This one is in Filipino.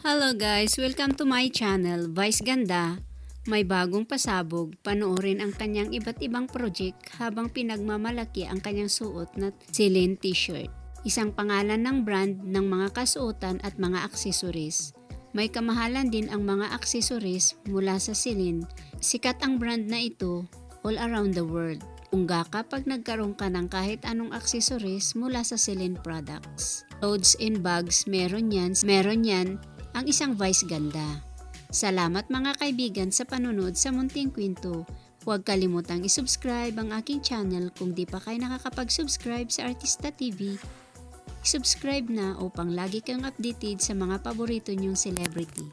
Hello guys! Welcome to my channel, Vice Ganda. May bagong pasabog, panoorin ang kanyang iba't ibang project habang pinagmamalaki ang kanyang suot na Celine t-shirt. Isang pangalan ng brand ng mga kasuotan at mga aksesoris. May kamahalan din ang mga aksesoris mula sa Celine. Sikat ang brand na ito all around the world. Ungga kapag nagkaroon ka ng kahit anong aksesoris mula sa Celine products. Clothes and bags, meron yan ang isang Vice Ganda. Salamat mga kaibigan sa panunod sa munting kwento. Huwag kalimutang isubscribe ang aking channel kung di pa kayo nakakapag-subscribe sa Artista TV. Subscribe na upang lagi kang updated sa mga paborito niyong celebrity.